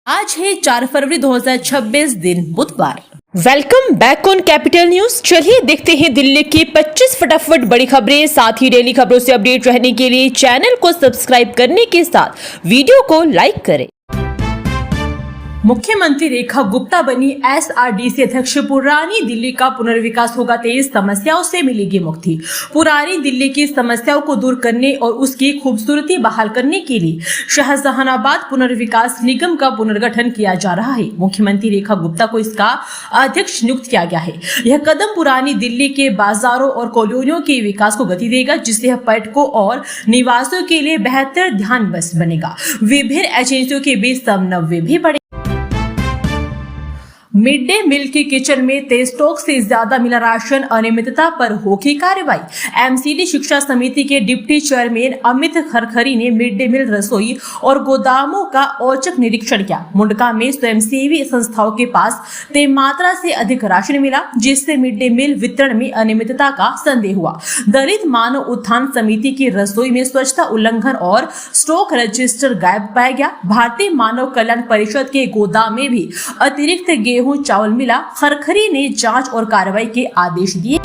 आज है 4 फरवरी 2026 दिन बुधवार। Welcome back on capital news. चलिए देखते हैं दिल्ली की 25 फटाफट बड़ी खबरें। साथ ही डेली खबरों से अपडेट रहने के लिए चैनल को सब्सक्राइब करने के साथ वीडियो को लाइक करें। मुख्यमंत्री रेखा गुप्ता बनी एसआरडीसी अध्यक्ष। पुरानी दिल्ली का पुनर्विकास होगा तेज, समस्याओं से मिलेगी मुक्ति। पुरानी दिल्ली की समस्याओं को दूर करने और उसकी खूबसूरती बहाल करने के लिए शाहजहानाबाद पुनर्विकास निगम का पुनर्गठन किया जा रहा है। मुख्यमंत्री रेखा गुप्ता को इसका अध्यक्ष नियुक्त किया गया है। यह कदम पुरानी दिल्ली के बाजारों और कॉलोनियों के विकास को गति देगा, जिससे यह पर्यटकों और निवासियों के लिए बेहतर ध्यान बस बनेगा। विभिन्न एजेंसियों के बीच समन्वय भी बढ़ेगा। मिड डे मील के किचन में तेज स्टॉक से ज्यादा मिला राशन, अनियमितता पर होगी कार्रवाई। एमसीडी शिक्षा समिति के डिप्टी चेयरमैन अमित खरखरी ने मिड डे मील रसोई और गोदामों का औचक निरीक्षण किया। मुंडका में स्वयंसेवी संस्थाओं के पास तय मात्रा से अधिक राशन मिला, जिससे मिड डे मील वितरण में अनियमितता का संदेह हुआ। दलित मानव उत्थान समिति की रसोई में स्वच्छता उल्लंघन और स्टॉक रजिस्टर गायब पाया गया। भारतीय मानव कल्याण परिषद के गोदाम में भी अतिरिक्त गेहूं चावल मिला। खरखरी ने जांच और कार्रवाई के आदेश दिए।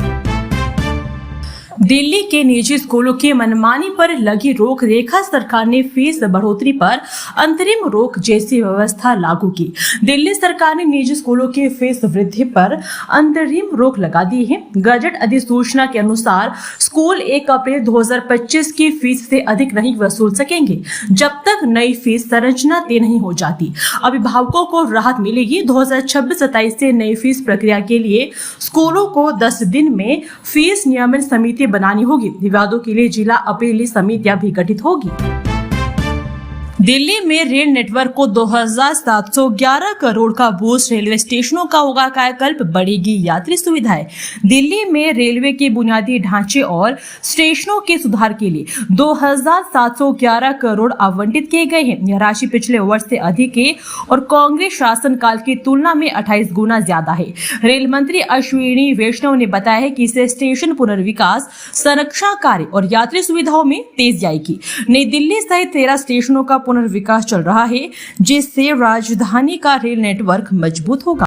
दिल्ली के निजी स्कूलों की मनमानी पर लगी रोक। रेखा सरकार ने फीस बढ़ोतरी पर अंतरिम रोक जैसी व्यवस्था लागू की। दिल्ली सरकार ने निजी स्कूलों की फीस वृद्धि पर अंतरिम रोक लगा दी है। गजट अधिसूचना के अनुसार स्कूल 1 अप्रैल 2025 की फीस से अधिक नहीं वसूल सकेंगे, जब तक नई फीस संरचना तय नहीं हो जाती। अभिभावकों को राहत मिलेगी। 2026-27 से नई फीस प्रक्रिया के लिए स्कूलों को 10 दिन में फीस नियमन समिति बनानी होगी। विवादों के लिए जिला अपील समितियां भी गठित होगी। दिल्ली में रेल नेटवर्क को 2711 करोड़ का बूस्ट। रेलवे स्टेशनों का होगा कायाकल्प, बढ़ेगी यात्री सुविधाएं। दिल्ली में रेलवे के बुनियादी ढांचे और स्टेशनों के सुधार के लिए 2711 करोड़ आवंटित किए गए हैं। यह राशि पिछले वर्ष से अधिक है और कांग्रेस शासनकाल की तुलना में 28 गुना ज्यादा है। रेल मंत्री अश्विनी वैष्णव ने बताया है कि इससे स्टेशन पुनर्विकास, संरक्षण कार्य और यात्री सुविधाओं में तेजी आएगी। नई दिल्ली सहित 13 स्टेशनों का पुनर्विकास चल रहा है, जिससे राजधानी का रेल नेटवर्क मजबूत होगा।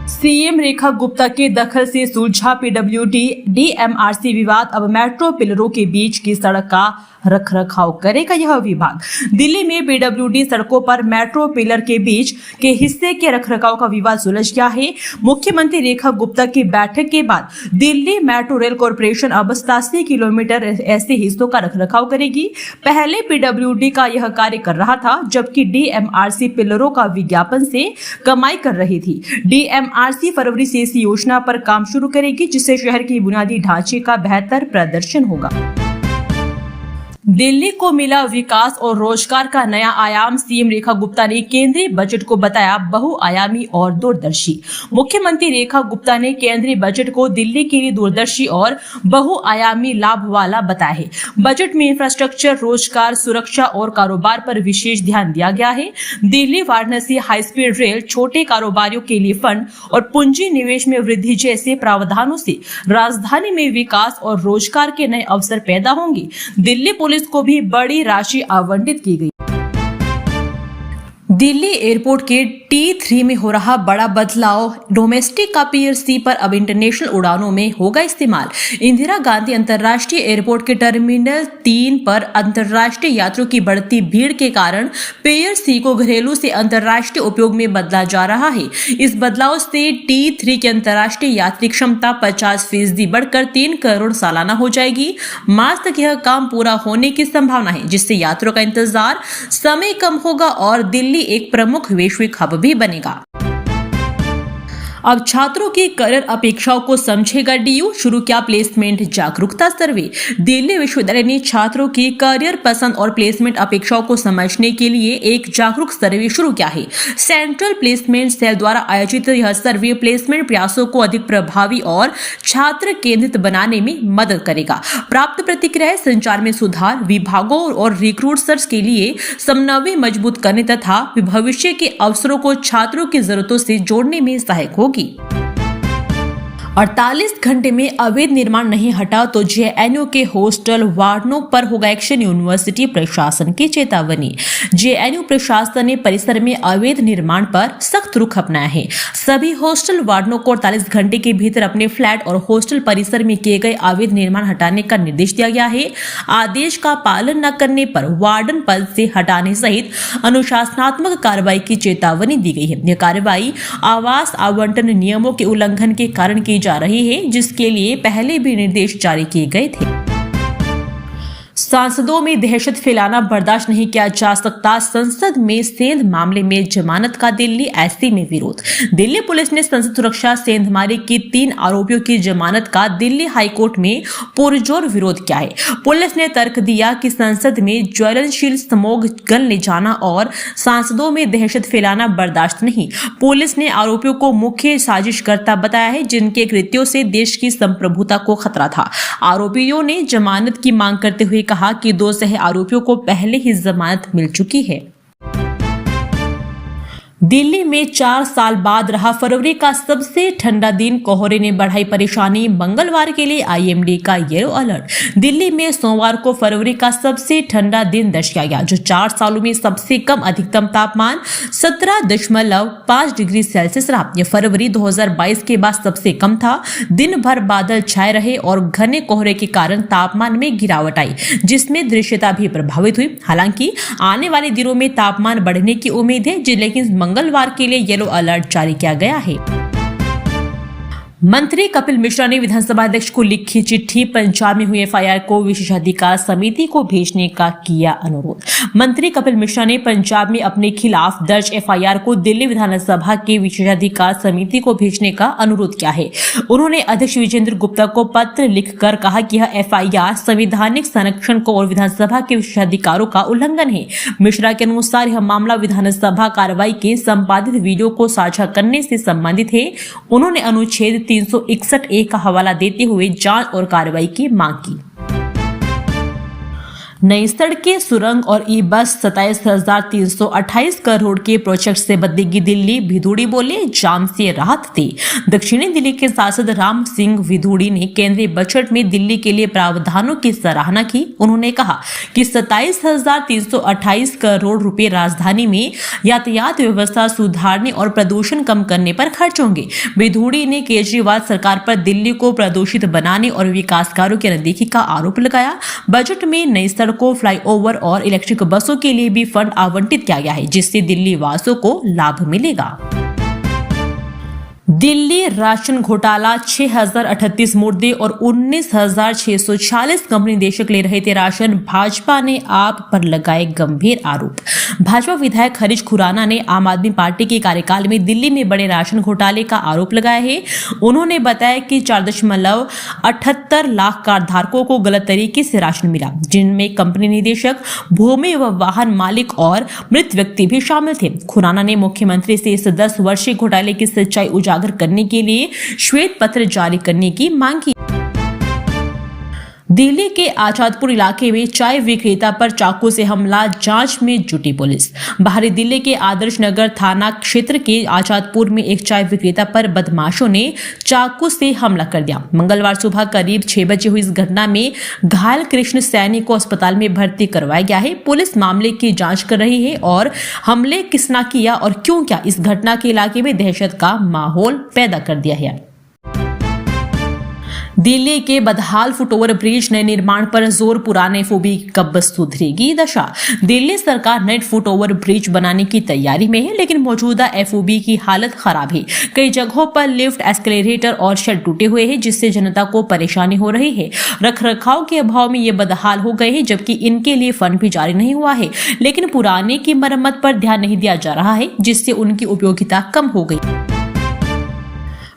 सीएम रेखा गुप्ता के दखल से सुलझा पीडब्ल्यूडी डीएमआरसी विवाद। अब मेट्रो पिलरों के बीच की सड़क का रखरखाव करेगा यह विभाग। दिल्ली में पीडब्ल्यूडी सड़कों पर मेट्रो पिलर के बीच के हिस्से के रखरखाव का विवाद सुलझ गया है। मुख्यमंत्री रेखा गुप्ता की बैठक के बाद दिल्ली मेट्रो रेल कॉर्पोरेशन अब 87 किलोमीटर ऐसे हिस्सों का रखरखाव करेगी। पहले पीडब्ल्यूडी का यह कार्य कर रहा था, जबकि डीएमआरसी पिलरों का विज्ञापन से कमाई कर रही थी। डीएमआरसी फरवरी से इस योजना पर काम शुरू करेगी, जिससे शहर के बुनियादी ढांचे का बेहतर प्रदर्शन होगा। दिल्ली को मिला विकास और रोजगार का नया आयाम। सीएम रेखा गुप्ता ने केंद्रीय बजट को बताया बहुआयामी और दूरदर्शी। मुख्यमंत्री रेखा गुप्ता ने केंद्रीय बजट को दिल्ली के लिए दूरदर्शी और बहुआयामी लाभ वाला बताया है। बजट में इंफ्रास्ट्रक्चर, रोजगार, सुरक्षा और कारोबार पर विशेष ध्यान दिया गया है। Delhi Varanasi high speed rail, छोटे कारोबारियों के लिए फंड और पूंजी निवेश में वृद्धि जैसे प्रावधानों से राजधानी में विकास और रोजगार के नए अवसर पैदा होंगे। दिल्ली पुलिस को भी बड़ी राशि आवंटित की गई। दिल्ली एयरपोर्ट के T3 में हो रहा बड़ा बदलाव। डोमेस्टिक का पीएससी पर अब इंटरनेशनल उड़ानों में होगा इस्तेमाल। इंदिरा गांधी अंतर्राष्ट्रीय एयरपोर्ट के टर्मिनल 3 पर अंतर्राष्ट्रीय यात्रियों की बढ़ती भीड़ के कारण पीएससी को घरेलू से अंतर्राष्ट्रीय उपयोग में बदला जा रहा है। इस बदलाव से T3 की अंतर्राष्ट्रीय यात्री क्षमता 50% बढ़कर 3 करोड़ सालाना हो जाएगी। मार्च तक यह काम पूरा होने की संभावना है, जिससे यात्रियों का इंतजार समय कम होगा और दिल्ली एक प्रमुख वैश्विक हब भी बनेगा। अब छात्रों की करियर अपेक्षाओं को समझेगा डीयू। शुरू किया प्लेसमेंट जागरूकता सर्वे। दिल्ली विश्वविद्यालय ने छात्रों की करियर पसंद और प्लेसमेंट अपेक्षाओं को समझने के लिए एक जागरूक सर्वे शुरू किया है। सेंट्रल प्लेसमेंट सेल द्वारा आयोजित यह सर्वे प्लेसमेंट प्रयासों को अधिक प्रभावी और छात्र केंद्रित बनाने में मदद करेगा। प्राप्त प्रतिक्रियाएं संचार में सुधार, विभागों और रिक्रूटर्स के लिए समन्वय मजबूत करने तथा भविष्य के अवसरों को छात्रों की जरूरतों से जोड़ने में सहायक होगी। 48 घंटे में अवैध निर्माण नहीं हटा तो जेएनयू के हॉस्टल वार्डनों पर होगा एक्शन, यूनिवर्सिटी प्रशासन की चेतावनी। जेएनयू प्रशासन ने परिसर में अवैध निर्माण पर सख्त रुख अपनाया है। सभी हॉस्टल वार्डनों को 48 घंटे के भीतर अपने फ्लैट और हॉस्टल परिसर में किए गए अवैध निर्माण हटाने का निर्देश दिया गया है। आदेश का पालन न करने पर वार्डन पद से हटाने सहित अनुशासनात्मक कार्रवाई की चेतावनी दी गई है। यह कार्रवाई आवास आवंटन नियमों के उल्लंघन के कारण की जा रही है, जिसके लिए पहले भी निर्देश जारी किए गए थे। सांसदों में दहशत फैलाना बर्दाश्त नहीं किया जा सकता। संसद में सेंध मामले में जमानत का दिल्ली एससी में विरोध। दिल्ली पुलिस ने संसद सुरक्षा सेंधमारी की 3 आरोपियों की जमानत का दिल्ली हाईकोर्ट में पुरजोर विरोध किया है। पुलिस ने तर्क दिया कि संसद में ज्वलनशील स्मोगन ले जाना और सांसदों में दहशत फैलाना बर्दाश्त नहीं। पुलिस ने आरोपियों को मुख्य साजिशकर्ता बताया है, जिनके कृत्यों से देश की संप्रभुता को खतरा था। आरोपियों ने जमानत की मांग करते हुए कहा कि 2 सह आरोपियों को पहले ही जमानत मिल चुकी है। दिल्ली में 4 साल बाद रहा फरवरी का सबसे ठंडा दिन। कोहरे ने बढ़ाई परेशानी। मंगलवार के लिए आईएमडी का येलो अलर्ट। दिल्ली में सोमवार को फरवरी का सबसे ठंडा दिन दर्ज किया गया, जो 4 सालों में सबसे कम अधिकतम तापमान 17.5 डिग्री सेल्सियस रहा। यह फरवरी 2022 के बाद सबसे कम था। दिन भर बादल छाए रहे और घने कोहरे के कारण तापमान में गिरावट आई, जिसमें दृश्यता भी प्रभावित हुई। हालांकि आने वाले दिनों में तापमान बढ़ने की उम्मीद है, लेकिन मंगलवार के लिए येलो अलर्ट जारी किया गया है। मंत्री कपिल मिश्रा ने विधानसभा अध्यक्ष को लिखी चिट्ठी। पंजाब में हुई एफआईआर को विशेषाधिकार समिति को भेजने का किया अनुरोध। मंत्री कपिल मिश्रा ने पंजाब में अपने खिलाफ दर्ज एफआईआर को दिल्ली विधानसभा के विशेषाधिकार समिति को भेजने का अनुरोध किया है। उन्होंने अध्यक्ष विजेंद्र गुप्ता को पत्र लिखकर कहा कि यह एफआईआर संवैधानिक संरक्षण को और विधानसभा के विशेषाधिकारों का उल्लंघन है। मिश्रा के अनुसार यह मामला विधानसभा कार्रवाई के संपादित वीडियो को साझा करने से संबंधित है। उन्होंने अनुच्छेद 361 का हवाला देते हुए जांच और कार्रवाई की मांग की। नई सड़कें, सुरंग और ई बस 27,328 करोड़ के प्रोजेक्ट से बदलेगी दिल्ली। विधूड़ी बोले, जाम से राहत दे। दक्षिणी दिल्ली के सांसद राम सिंह विधूड़ी ने केंद्रीय बजट में दिल्ली के लिए प्रावधानों की सराहना की। उन्होंने कहा कि 27,328 करोड़ रुपए राजधानी में यातायात व्यवस्था सुधारने और प्रदूषण कम करने पर खर्च होंगे। विधूड़ी ने केजरीवाल सरकार पर दिल्ली को प्रदूषित बनाने और विकास कार्यों की अनदेखी का आरोप लगाया। बजट में नई सड़कों, फ्लाईओवर और इलेक्ट्रिक बसों के लिए भी फंड आवंटित किया गया है, जिससे दिल्ली वासियों को लाभ मिलेगा। दिल्ली राशन घोटाला, 6,038 मुर्दे और 19,646 कंपनी निदेशक ले रहे थे राशन। भाजपा ने आप पर लगाए गंभीर आरोप। भाजपा विधायक हरीश खुराना ने आम आदमी पार्टी के कार्यकाल में दिल्ली में बड़े राशन घोटाले का आरोप लगाया है। उन्होंने बताया कि 4.78 लाख कार्डधारकों को गलत तरीके से राशन मिला, जिनमें कंपनी निदेशक, भूमि व वाहन मालिक और मृत व्यक्ति भी शामिल थे। खुराना ने मुख्यमंत्री से इस 10 वर्षीय घोटाले की सच्चाई उजागर करने के लिए श्वेत पत्र जारी करने की मांग की। दिल्ली के आजादपुर इलाके में चाय विक्रेता पर चाकू से हमला, जांच में जुटी पुलिस। बाहरी दिल्ली के आदर्श नगर थाना क्षेत्र के आजादपुर में एक चाय विक्रेता पर बदमाशों ने चाकू से हमला कर दिया। मंगलवार सुबह करीब 6 बजे हुई इस घटना में घायल कृष्ण सैनी को अस्पताल में भर्ती करवाया गया है। पुलिस मामले की जांच कर रही है और हमले किसने किया और क्यों किया, इस घटना के इलाके में दहशत का माहौल पैदा कर दिया है। दिल्ली के बदहाल फुटओवर ब्रिज नए निर्माण पर जोर, पुराने एफओबी कब सुधरेगी दशा। दिल्ली सरकार नए फुटओवर ब्रिज बनाने की तैयारी में है, लेकिन मौजूदा एफओबी की हालत खराब है। कई जगहों पर लिफ्ट, एस्केलेटर और शेड टूटे हुए हैं, जिससे जनता को परेशानी हो रही है। रखरखाव के अभाव में ये बदहाल हो गए हैं, जबकि इनके लिए फंड भी जारी नहीं हुआ है। लेकिन पुराने की मरम्मत पर ध्यान नहीं दिया जा रहा है, जिससे उनकी उपयोगिता कम हो गई।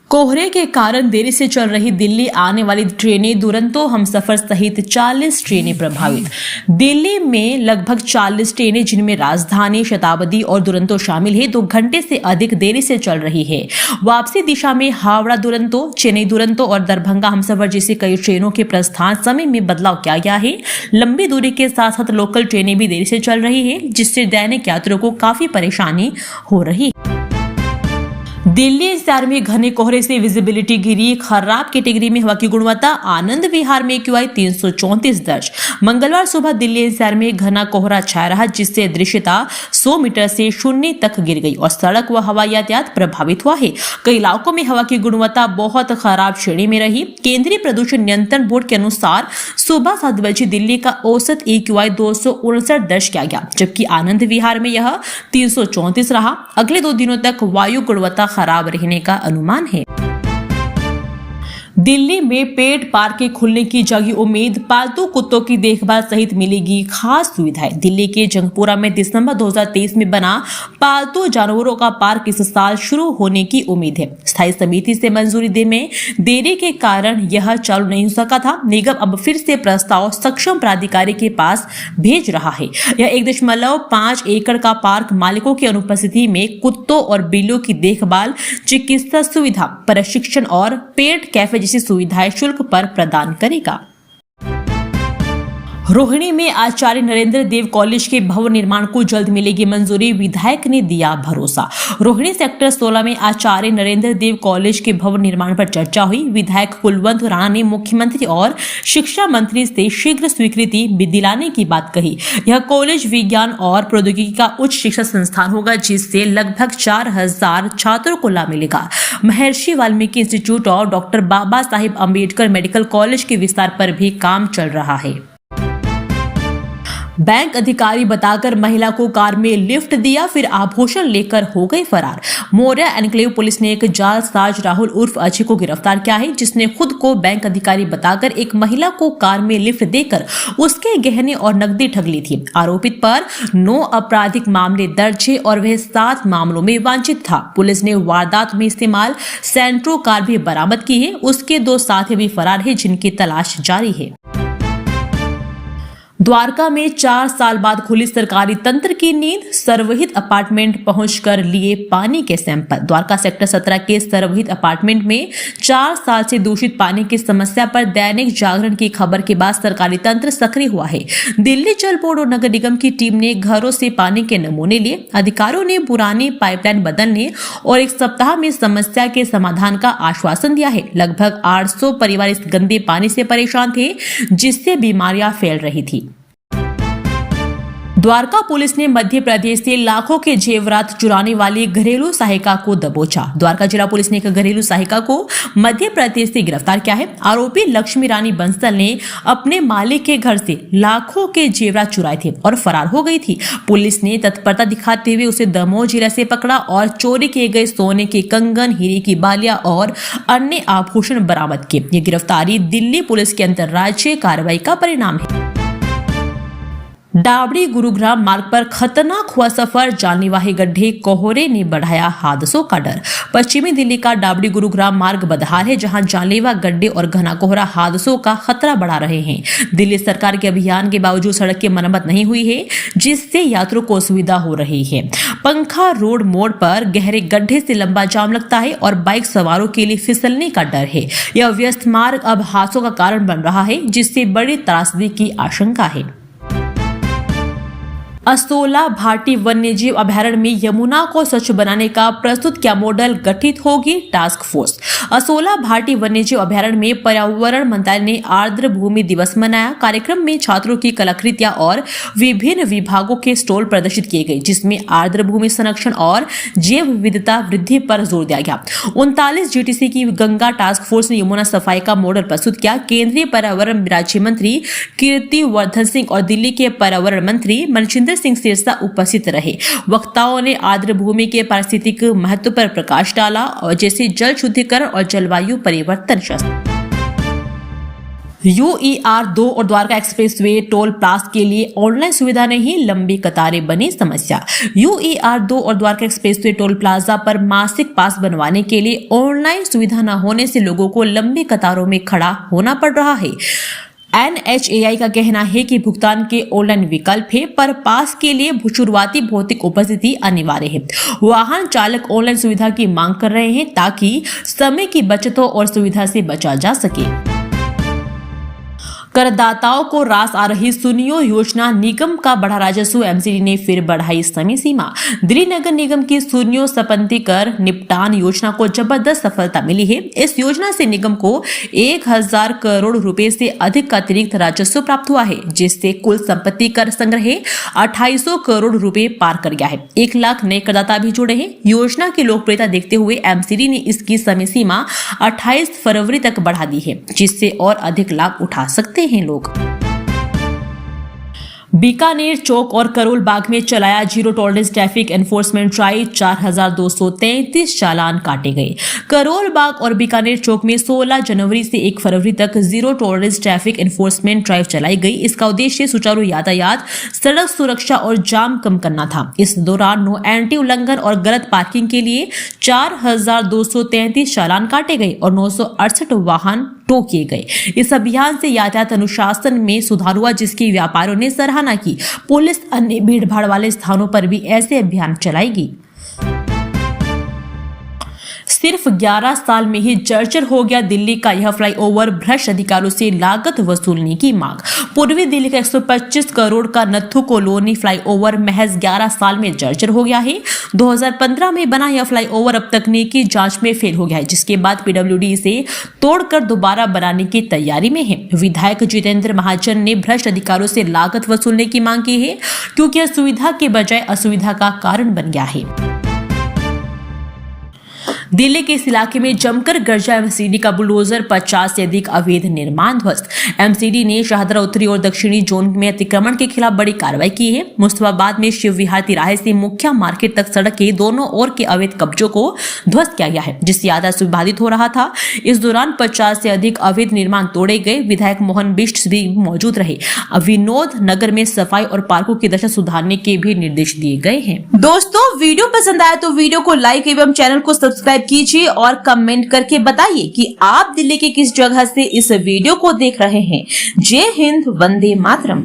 कोहरे के कारण देरी से चल रही दिल्ली आने वाली ट्रेनें, दुरंतो हमसफर सहित 40 ट्रेनें प्रभावित। दिल्ली में लगभग 40 ट्रेनें, जिनमें राजधानी, शताब्दी और दुरंतो शामिल है, 2 घंटे से अधिक देरी से चल रही है। वापसी दिशा में हावड़ा दुरंतो, चेन्नई दुरंतो और दरभंगा हमसफर जैसी कई ट्रेनों के प्रस्थान समय में बदलाव किया गया है। लंबी दूरी के साथ साथ लोकल ट्रेनें भी देरी से चल रही है, जिससे दैनिक यात्रियों को काफी परेशानी हो रही है। दिल्ली एनसीआर में घने कोहरे से विजिबिलिटी गिरी, खराब कैटेगरी में हवा की गुणवत्ता। आनंद विहार में एक्यूआई 334 दर्ज। मंगलवार सुबह दिल्ली एनसीआर में घना कोहरा छाया रहा, जिससे दृश्यता 100 मीटर से शून्य तक गिर गई और सड़क व हवाई यातायात प्रभावित हुआ है। कई इलाकों में हवा की गुणवत्ता बहुत खराब श्रेणी में रही। केंद्रीय प्रदूषण नियंत्रण बोर्ड के अनुसार सुबह 7 बजे दिल्ली का औसत एक्यूआई 259 दर्ज किया गया, जबकि आनंद विहार में यह 334 रहा। अगले 2 दिनों तक वायु गुणवत्ता खराब रहने का अनुमान है। दिल्ली में पेट पार्क के खुलने की जगी उम्मीद, पालतू कुत्तों की देखभाल सहित मिलेगी खास सुविधाएं। दिल्ली के जंगपुरा में दिसंबर 2023 में बना पालतू जानवरों का पार्क इस साल शुरू होने की उम्मीद है। स्थायी समिति से मंजूरी देने में देरी के कारण यह चालू नहीं हो सका था। निगम अब फिर से प्रस्ताव सक्षम प्राधिकारी के पास भेज रहा है। यह 1.5 एकड़ का पार्क मालिकों की अनुपस्थिति में कुत्तों और बिल्लियों की देखभाल, चिकित्सा सुविधा, प्रशिक्षण और पेट कैफे जैसी सुविधाएं शुल्क पर प्रदान करेगा। रोहिणी में आचार्य नरेंद्र देव कॉलेज के भवन निर्माण को जल्द मिलेगी मंजूरी, विधायक ने दिया भरोसा। रोहिणी सेक्टर 16 में आचार्य नरेंद्र देव कॉलेज के भवन निर्माण पर चर्चा हुई। विधायक कुलवंत राणा ने मुख्यमंत्री और शिक्षा मंत्री से शीघ्र स्वीकृति दिलाने की बात कही। यह कॉलेज विज्ञान और प्रौद्योगिकी का उच्च शिक्षा संस्थान होगा, जिससे लगभग 4000 छात्रों को लाभ मिलेगा। महर्षि वाल्मीकि इंस्टीट्यूट और डॉक्टर बाबा साहिब अम्बेडकर मेडिकल कॉलेज के विस्तार पर भी काम चल रहा है। बैंक अधिकारी बताकर महिला को कार में लिफ्ट दिया, फिर आभूषण लेकर हो गए फरार। मौर्या एनक्लेव पुलिस ने एक जालसाज राहुल उर्फ अजय को गिरफ्तार किया है, जिसने खुद को बैंक अधिकारी बताकर एक महिला को कार में लिफ्ट देकर उसके गहने और नकदी ठग ली थी। आरोपित पर 9 आपराधिक मामले दर्ज है और वह 7 मामलों में वांछित था। पुलिस ने वारदात में इस्तेमाल सेंट्रो कार भी बरामद की है। उसके 2 साथी भी फरार है, जिनकी तलाश जारी है। द्वारका में 4 साल बाद खुली सरकारी तंत्र की नींद, सर्वहित अपार्टमेंट पहुंचकर लिए पानी के सैंपल। द्वारका सेक्टर 17 के सर्वहित अपार्टमेंट में 4 साल से दूषित पानी की समस्या पर दैनिक जागरण की खबर के बाद सरकारी तंत्र सक्रिय हुआ है। दिल्ली जल बोर्ड और नगर निगम की टीम ने घरों से पानी के नमूने लिए। अधिकारियों ने पुरानी पाइपलाइन बदलने और 1 सप्ताह में समस्या के समाधान का आश्वासन दिया है। लगभग 800 परिवार इस गंदे पानी से परेशान थे, जिससे बीमारियां फैल रही थी। द्वारका पुलिस ने मध्य प्रदेश से लाखों के जेवरात चुराने वाली घरेलू सहायिका को दबोचा। द्वारका जिला पुलिस ने एक घरेलू सहायिका को मध्य प्रदेश से गिरफ्तार किया है। आरोपी लक्ष्मी रानी बंसल ने अपने मालिक के घर से लाखों के जेवरात चुराए थे और फरार हो गई थी। पुलिस ने तत्परता दिखाते हुए उसे दमोह जिला से पकड़ा और चोरी किए गए सोने के कंगन, हीरे की बालियां और अन्य आभूषण बरामद किए। ये गिरफ्तारी दिल्ली पुलिस की अंतर्राज्यीय कार्रवाई का परिणाम है। डाबड़ी गुरुग्राम मार्ग पर खतरनाक हुआ सफर, जानलेवा गड्ढे, कोहरे ने बढ़ाया हादसों का डर। पश्चिमी दिल्ली का डाबड़ी गुरुग्राम मार्ग बदहाल है, जहां जानलेवा गड्ढे और घना कोहरा हादसों का खतरा बढ़ा रहे हैं। दिल्ली सरकार के अभियान के बावजूद सड़क की मरम्मत नहीं हुई है, जिससे यात्रियों को असुविधा हो रही है। पंखा रोड मोड़ पर गहरे गड्ढे से लंबा जाम लगता है और बाइक सवारों के लिए फिसलने का डर है। यह व्यस्त मार्ग अब हादसों का कारण बन रहा है, जिससे बड़ी त्रासदी की आशंका है। असोला भाटी वन्यजीव अभयारण्य में यमुना को स्वच्छ बनाने का प्रस्तुत क्या मॉडल, गठित होगी टास्क फोर्स। असोला भाटी वन्यजीव अभयारण्य में पर्यावरण मंत्रालय ने आर्द्र भूमि दिवस मनाया। कार्यक्रम में छात्रों की कलाकृतियां और विभिन्न विभागों के स्टॉल प्रदर्शित किए गए, जिसमें आर्द्र भूमि संरक्षण और जैव विविधता वृद्धि पर जोर दिया गया। 39 जीटीसी की गंगा टास्क फोर्स ने यमुना सफाई का मॉडल प्रस्तुत किया। केंद्रीय पर्यावरण राज्य मंत्री कीर्ति वर्धन सिंह और दिल्ली के पर्यावरण मंत्री मनजिंदर सिंह सिरसा उपस्थित रहे। वक्ताओं ने आर्द्र भूमि के पारिस्थितिक महत्व पर प्रकाश डाला और जैसे जल शुद्धिकरण और जलवायु परिवर्तन। UER 2 और द्वारका एक्सप्रेसवे टोल प्लाजा के लिए ऑनलाइन सुविधा नहीं, लंबी कतारें बनी समस्या। UER 2 और द्वारका एक्सप्रेसवे टोल प्लाजा पर मासिक पास बनवाने के लिए ऑनलाइन सुविधा न होने से लोगों को लंबी कतारों में खड़ा होना पड़ रहा है। NHAI का कहना है कि भुगतान के ऑनलाइन विकल्प है, पर पास के लिए शुरुआती भौतिक उपस्थिति अनिवार्य है। वाहन चालक ऑनलाइन सुविधा की मांग कर रहे हैं, ताकि समय की बचत हो और सुविधा से बचा जा सके। करदाताओं को रास आ रही सुनियो योजना, निगम का बढ़ा राजस्व, एमसीडी ने फिर बढ़ाई समय सीमा। दिल्ली नगर निगम की सुनियो संपत्ति कर निपटान योजना को जबरदस्त सफलता मिली है। इस योजना से निगम को 1000 करोड़ रुपए से अधिक का अतिरिक्त राजस्व प्राप्त हुआ है, जिससे कुल संपत्ति कर संग्रह 2800 करोड़ रुपए पार कर गया है। 1 लाख नए करदाता भी जुड़े हैं। योजना की लोकप्रियता देखते हुए एमसीडी ने इसकी समय सीमा 28 फरवरी तक बढ़ा दी है, जिससे और अधिक लाभ उठा सकते हैं लोग। बीकानेर चौक और करोल बाग में चलाया zero tolerance traffic enforcement drive, 4233 चालान काटे गए। करोल बाग और बीकानेर चौक में 16 जनवरी से 1 फरवरी तक zero tolerance traffic enforcement drive चलाई गई। इसका उद्देश्य सुचारू यातायात, सड़क सुरक्षा और जाम कम करना था। इस दौरान नो एंट्री उल्लंघन और गलत पार्किंग के लिए 4233 चालान काटे गए और 968 वाहन टो किए गए। इस अभियान से यातायात अनुशासन में सुधार हुआ, जिसकी व्यापारियों ने सराहना की। पुलिस अन्य भीड़भाड़ वाले स्थानों पर भी ऐसे अभियान चलाएगी। सिर्फ 11 साल में ही जर्जर हो गया दिल्ली का यह फ्लाईओवर, भ्रष्ट अधिकारियों से लागत वसूलने की मांग। पूर्वी दिल्ली का 125 करोड़ का नथु कॉलोनी फ्लाईओवर महज 11 साल में जर्जर हो गया है। 2015 में बना यह फ्लाईओवर अब तकनीकी जांच में फेल हो गया है, जिसके बाद पीडब्ल्यूडी इसे तोड़कर दोबारा बनाने की तैयारी में है। विधायक जितेंद्र महाजन ने भ्रष्ट अधिकारियों से लागत वसूलने की मांग की है, क्योंकि यह सुविधा के बजाय असुविधा का कारण बन गया है। दिल्ली के इस इलाके में जमकर गरजा एमसीडी का बुलडोजर, 50 से अधिक अवैध निर्माण ध्वस्त। एमसीडी ने शाहदरा उत्तरी और दक्षिणी जोन में अतिक्रमण के खिलाफ बड़ी कार्रवाई की है। मुस्तफाबाद में शिव विहार तिराहे से मुख्य मार्केट तक सड़क के दोनों ओर के अवैध कब्जों को ध्वस्त किया गया है, जिससे यातायात बाधित हो रहा था। इस दौरान 50 से अधिक अवैध निर्माण तोड़े गए। विधायक मोहन बिष्ट भी मौजूद रहे। विनोद नगर में सफाई और पार्कों की दशा सुधारने के भी निर्देश दिए गए हैं। दोस्तों, वीडियो पसंद आया तो वीडियो को लाइक एवं चैनल को सब्सक्राइब कीजिए और कमेंट करके बताइए कि आप दिल्ली के किस जगह से इस वीडियो को देख रहे हैं। जय हिंद, वंदे मातरम।